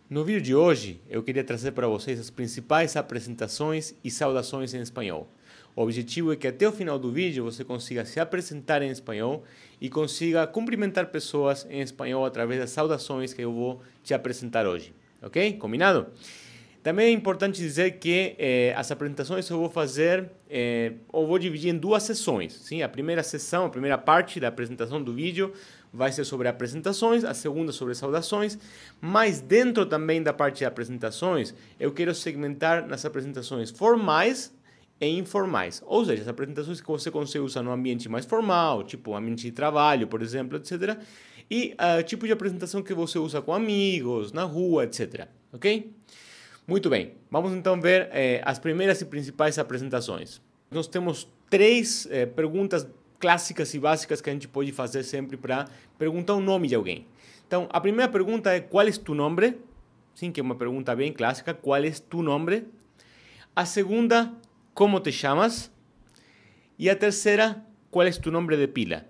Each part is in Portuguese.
No vídeo de hoje, eu queria trazer para vocês as principais apresentações e saudações em espanhol. O objetivo é que até o final do vídeo você consiga se apresentar em espanhol e consiga cumprimentar pessoas em espanhol através das saudações que eu vou te apresentar hoje. Ok? Combinado? Também é importante dizer que as apresentações eu vou fazer, eu vou dividir em duas sessões. Sim? A primeira sessão, a primeira parte da apresentação do vídeo vai ser sobre apresentações, a segunda sobre saudações, mas dentro também da parte de apresentações, eu quero segmentar nas apresentações formais e informais. Ou seja, as apresentações que você consegue usar no ambiente mais formal, tipo ambiente de trabalho, por exemplo, etc. E tipo de apresentação que você usa com amigos, na rua, etc. Ok? Muito bem, vamos então ver as primeiras e principais apresentações. Nós temos três perguntas clássicas e básicas que a gente pode fazer sempre para perguntar o nome de alguém. Então, a primeira pergunta é: qual é tu nome? Sim, que é uma pergunta bem clássica. Qual é tu nome? A segunda, como te chamas? E a terceira, qual é tu nome de pila?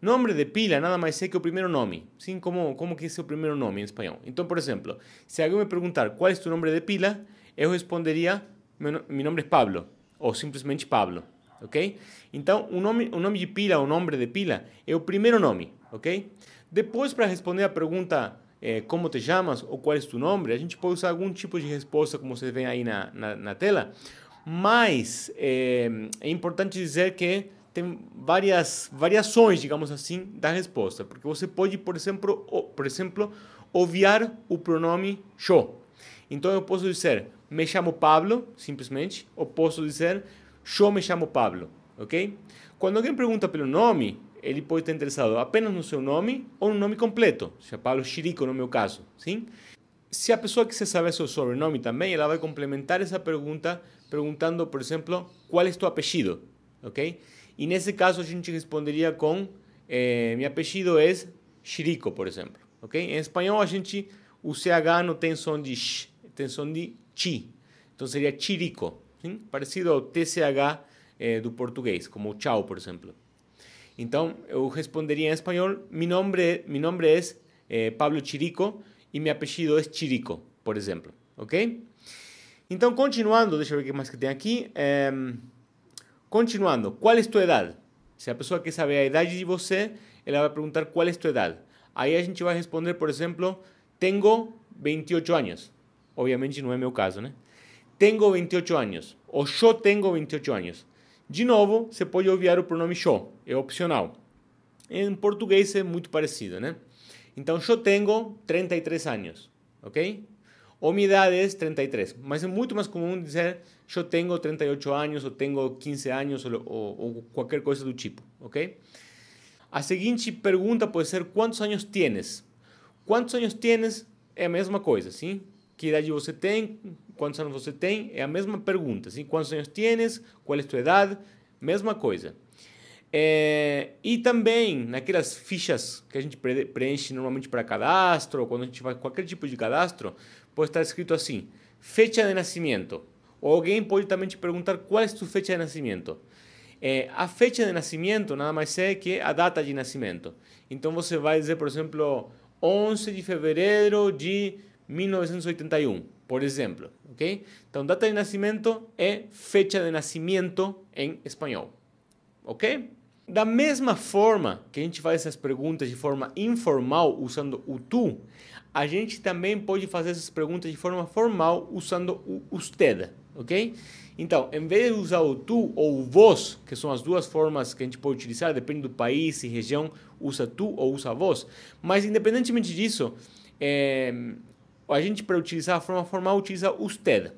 Nome de pila nada mais é que o primeiro nome. Sim, como que é o primeiro nome em espanhol? Então, por exemplo, se alguém me perguntar qual é tu nome de pila, eu responderia: meu nome é Pablo, ou simplesmente Pablo, ok? Então, o nome de pila, o nome de pila, é o primeiro nome, ok? Depois, para responder a pergunta como te chamas ou qual é tu nome, a gente pode usar algum tipo de resposta, como vocês veem aí na tela, mas é importante dizer que tem várias variações, digamos assim, da resposta, porque você pode, por exemplo, obviar o pronome yo. Então eu posso dizer me chamo Pablo, simplesmente, ou posso dizer yo me chamo Pablo, ok? Quando alguém pergunta pelo nome, ele pode estar interessado apenas no seu nome ou no nome completo, se é Pablo Chirico no meu caso, sim? Se a pessoa quiser saber seu sobrenome também, ela vai complementar essa pergunta perguntando, por exemplo, qual é tu apelido, ok? E nesse caso a gente responderia com meu apelido é Chirico, por exemplo, ok? Em espanhol o CH não tem som de sh, tem som de chi, então seria Chirico, sim? Parecido ao TCH do português, como tchau, por exemplo. Então eu responderia em espanhol: mi nombre é Pablo Chirico e meu apelido é Chirico, por exemplo, ok? Então, continuando, deixa eu ver o que mais que tem aqui. Continuando, qual é a tua idade? Se a pessoa quer saber a idade de você, ela vai perguntar qual é a tua idade. Aí a gente vai responder, por exemplo, tenho 28 anos. Obviamente não é meu caso, né? Tenho 28 anos. Ou eu tenho 28 anos. De novo, você pode obviar o pronome eu, é opcional. Em português é muito parecido, né? Então, eu tenho 33 anos, ok? Ou minha idade é 33, mas é muito mais comum dizer eu tenho 38 anos, ou tenho 15 anos, ou qualquer coisa do tipo, ok? A seguinte pergunta pode ser: quantos anos tienes? Quantos anos tienes é a mesma coisa, sim? Que idade você tem? Quantos anos você tem? É a mesma pergunta, sim? Quantos anos tienes? Qual é a tua idade? Mesma coisa. E também naquelas fichas que a gente preenche normalmente para cadastro, ou quando a gente faz qualquer tipo de cadastro, pode estar escrito assim: fecha de nascimento. Ou alguém pode também te perguntar qual é a tua fecha de nascimento. A fecha de nascimento nada mais é que a data de nascimento. Então você vai dizer, por exemplo, 11 de fevereiro de 1981, por exemplo, ok? Então, data de nascimento é fecha de nascimento em espanhol, ok? Da mesma forma que a gente faz essas perguntas de forma informal usando o tu, a gente também pode fazer essas perguntas de forma formal usando o usted, ok? Então, em vez de usar o tu ou o vos, que são as duas formas que a gente pode utilizar, depende do país e região, usa tu ou usa vos, mas independentemente disso, a gente, para utilizar a forma formal, utiliza usted.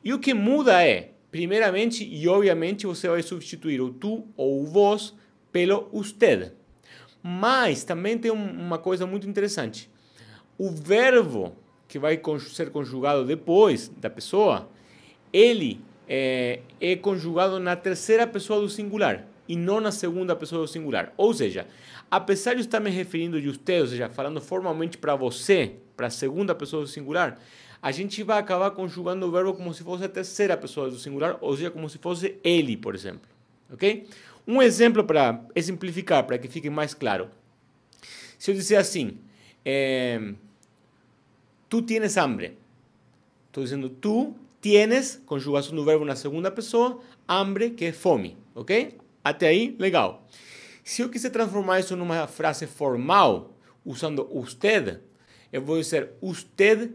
E o que muda é, primeiramente e obviamente, você vai substituir o tu ou o vos pelo usted. Mas também tem uma coisa muito interessante. O verbo que vai ser conjugado depois da pessoa, ele é conjugado na terceira pessoa do singular e não na segunda pessoa do singular. Ou seja, apesar de eu estar me referindo de usted, ou seja, falando formalmente para você, para a segunda pessoa do singular, a gente vai acabar conjugando o verbo como se fosse a terceira pessoa do singular, ou seja, como se fosse ele, por exemplo. Ok? Um exemplo para exemplificar, para que fique mais claro. Se eu disser assim, tú tienes hambre. Estou dizendo tú tienes, conjugação do verbo na segunda pessoa, hambre, que é fome, ok? Até aí, legal. Se eu quiser transformar isso numa frase formal, usando usted, eu vou dizer usted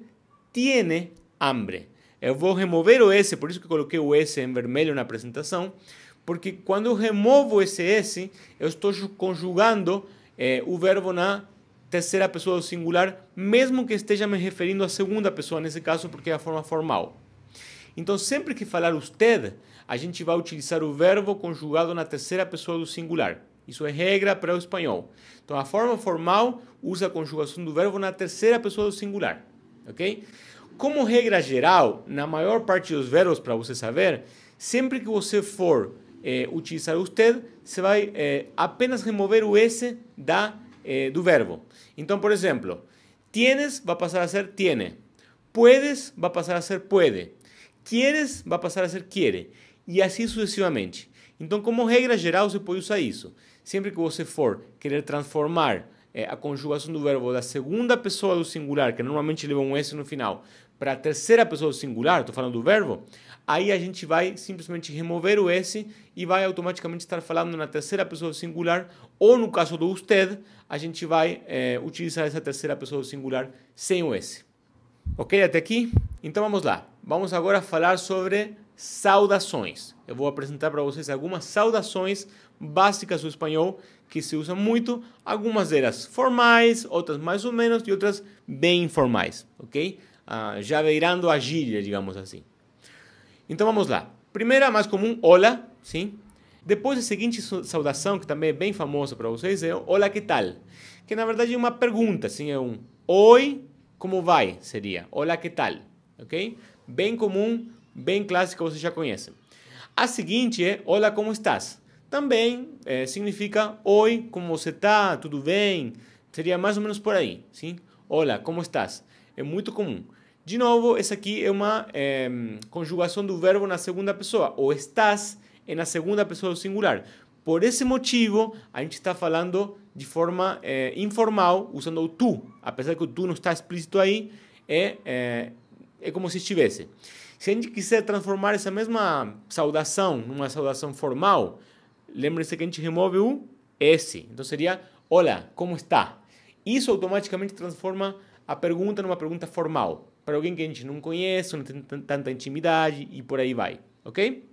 tiene hambre. Eu vou remover o S, por isso que coloquei o S em vermelho na apresentação, porque quando eu removo esse S, eu estou conjugando o verbo na terceira pessoa do singular, mesmo que esteja me referindo à segunda pessoa, nesse caso, porque é a forma formal. Então, sempre que falar usted, a gente vai utilizar o verbo conjugado na terceira pessoa do singular. Isso é regra para o espanhol. Então, a forma formal usa a conjugação do verbo na terceira pessoa do singular. Ok? Como regra geral, na maior parte dos verbos, para você saber, sempre que você for utilizar usted, você vai apenas remover o S do verbo. Então, por exemplo, tienes vai passar a ser tiene. Puedes vai passar a ser puede. Quieres vai passar a ser quiere. E assim sucessivamente. Então, como regra geral, você pode usar isso. Sempre que você for querer transformar a conjugação do verbo da segunda pessoa do singular, que normalmente leva um S no final, para a terceira pessoa do singular, estou falando do verbo, aí a gente vai simplesmente remover o S e vai automaticamente estar falando na terceira pessoa do singular, ou no caso do usted, a gente vai utilizar essa terceira pessoa do singular sem o S. Ok, até aqui? Então vamos lá. Vamos agora falar sobre saudações. Eu vou apresentar para vocês algumas saudações básicas do espanhol que se usam muito, algumas delas formais, outras mais ou menos e outras bem informais, ok? Já beirando a gíria, digamos assim. Então vamos lá. Primeira, mais comum, hola, sim? Depois a seguinte saudação, que também é bem famosa para vocês, é hola, que tal? Que na verdade é uma pergunta, sim? É um oi, como vai? Seria hola, que tal? Ok? Bem comum, bem clássica, vocês já conhecem. A seguinte é hola, como estás? Também significa oi, como você está? Tudo bem? Seria mais ou menos por aí, sim? Hola, como estás? É muito comum. De novo, essa aqui é uma conjugação do verbo na segunda pessoa. O estás é na segunda pessoa do singular. Por esse motivo, a gente está falando de forma informal, usando o tu. Apesar que o tu não está explícito aí, é como se estivesse. Se a gente quiser transformar essa mesma saudação numa saudação formal, lembre-se que a gente remove o S. Então seria, olá, como está? Isso automaticamente transforma a pergunta numa pergunta formal. Para alguém que a gente não conhece, não tem tanta intimidade e por aí vai. Ok?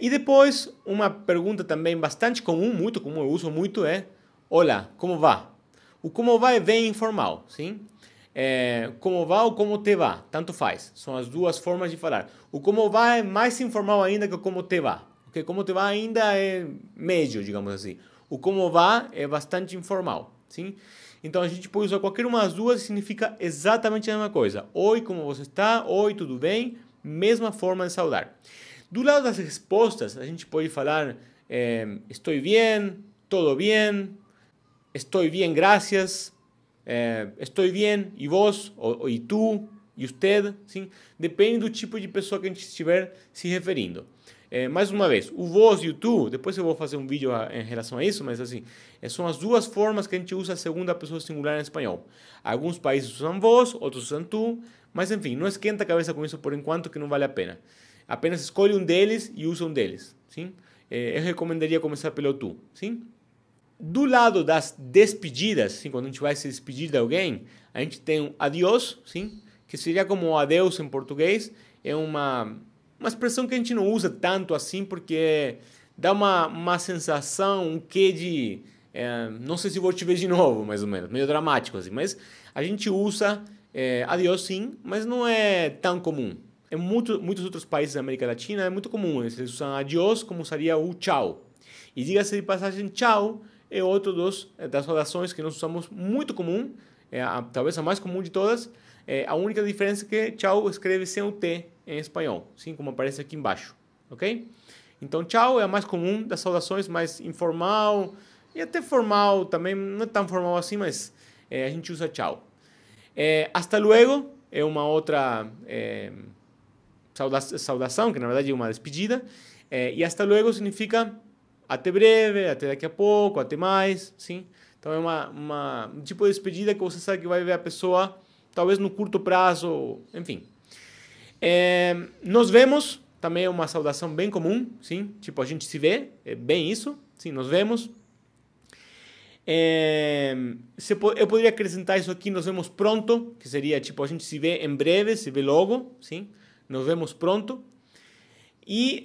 E depois, uma pergunta também bastante comum, muito comum, eu uso muito, é olá, como va? O como va é bem informal, sim? Como va ou como te va, tanto faz. São as duas formas de falar. O como va é mais informal ainda que o como te va. Okay? Como te va ainda é médio, digamos assim. O como va é bastante informal, sim? Então a gente pode usar qualquer uma das duas e significa exatamente a mesma coisa. Oi, como você está? Oi, tudo bem? Mesma forma de saudar. Do lado das respostas, a gente pode falar estou bem, todo bem, estou bem, gracias, estou bem, e vos, ou e tu, e usted, sim? Depende do tipo de pessoa que a gente estiver se referindo. Mais uma vez, o vos e o tu, depois eu vou fazer um vídeo em relação a isso, mas assim, são as duas formas que a gente usa a segunda pessoa singular em espanhol. Alguns países usam vos, outros usam tu, mas enfim, não esquenta a cabeça com isso por enquanto, que não vale a pena. Apenas escolhe um deles e usa um deles, sim? Eu recomendaria começar pelo tu, sim? Do lado das despedidas, sim, quando a gente vai se despedir de alguém, a gente tem um adiós, sim? Que seria como adeus em português, é uma expressão que a gente não usa tanto assim, porque dá uma sensação, um quê de... não sei se vou te ver de novo, mais ou menos, meio dramático assim, mas a gente usa adiós sim, mas não é tão comum. Em muitos outros países da América Latina é muito comum, eles usam adiós como usaria o tchau. E diga-se de passagem, tchau é outro das orações que nós usamos muito comum, talvez a mais comum de todas. A única diferença é que tchau escreve sem o T em espanhol, assim como aparece aqui embaixo, ok? Então, tchau é a mais comum das saudações, mais informal e até formal também, não é tão formal assim, mas a gente usa tchau. Hasta luego é uma outra saudação, que na verdade é uma despedida, e hasta luego significa até breve, até daqui a pouco, até mais, sim? Então é um tipo de despedida que você sabe que vai ver a pessoa talvez no curto prazo, enfim. Nos vemos, também é uma saudação bem comum, sim, tipo a gente se vê, é bem isso, sim, nos vemos. Eu poderia acrescentar isso aqui, nos vemos pronto, que seria tipo a gente se vê em breve, se vê logo, sim, nos vemos pronto. E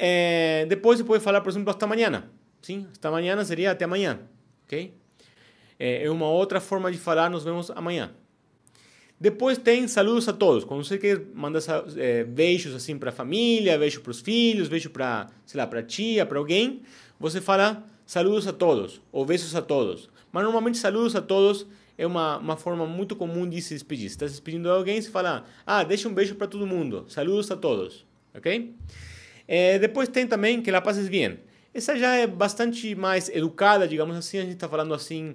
depois você pode falar, por exemplo, hasta amanhã, sim, hasta amanhã seria até amanhã, ok? É uma outra forma de falar, nos vemos amanhã. Depois tem saludos a todos. Quando você quer mandar beijos assim para a família, beijo para os filhos, beijo para, sei lá, para a tia, para alguém, você fala saludos a todos ou beijos a todos. Mas normalmente saludos a todos é uma forma muito comum de se despedir. Se está se despedindo de alguém, você fala, deixa um beijo para todo mundo. Saludos a todos, ok? Depois tem também que la pases bien. Essa já é bastante mais educada, digamos assim. A gente está falando assim,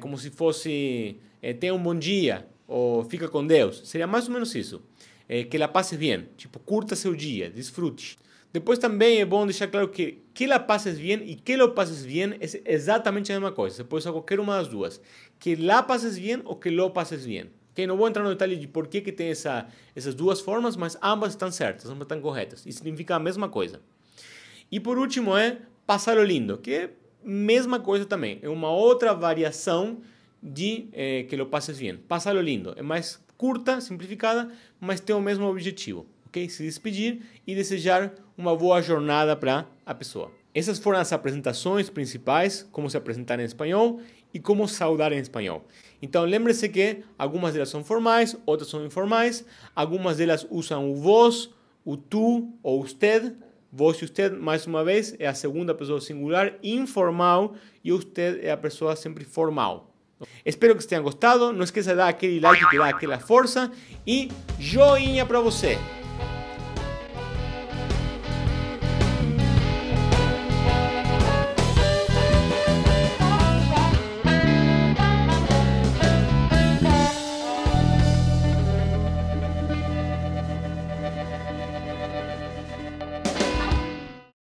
como se fosse tenha um bom dia ou fica com Deus. Seria mais ou menos isso. Que la pases bien. Tipo, curta seu dia, desfrute. Depois também é bom deixar claro que la pases bien e que lo pases bien é exatamente a mesma coisa. Você pode usar qualquer uma das duas. Que la pases bien ou que lo pases bien. Okay? Não vou entrar no detalhe de por que tem essas duas formas, mas ambas estão certas, ambas estão corretas. E significa a mesma coisa. E por último é pasar-lo lindo, que é a mesma coisa também. É uma outra variação de que lo pases bien. Pasar-lo lindo. É mais curta, simplificada, mas tem o mesmo objetivo. Okay? Se despedir e desejar uma boa jornada para a pessoa. Essas foram as apresentações principais, como se apresentar em espanhol e como saudar em espanhol. Então lembre-se que algumas delas são formais, outras são informais, algumas delas usam o vos, o tu ou usted. Vos e usted, mais uma vez, é a segunda pessoa singular informal e usted é a pessoa sempre formal. Espero que tenham gostado. Não esqueça de dar aquele like que dá aquela força e joinha para você.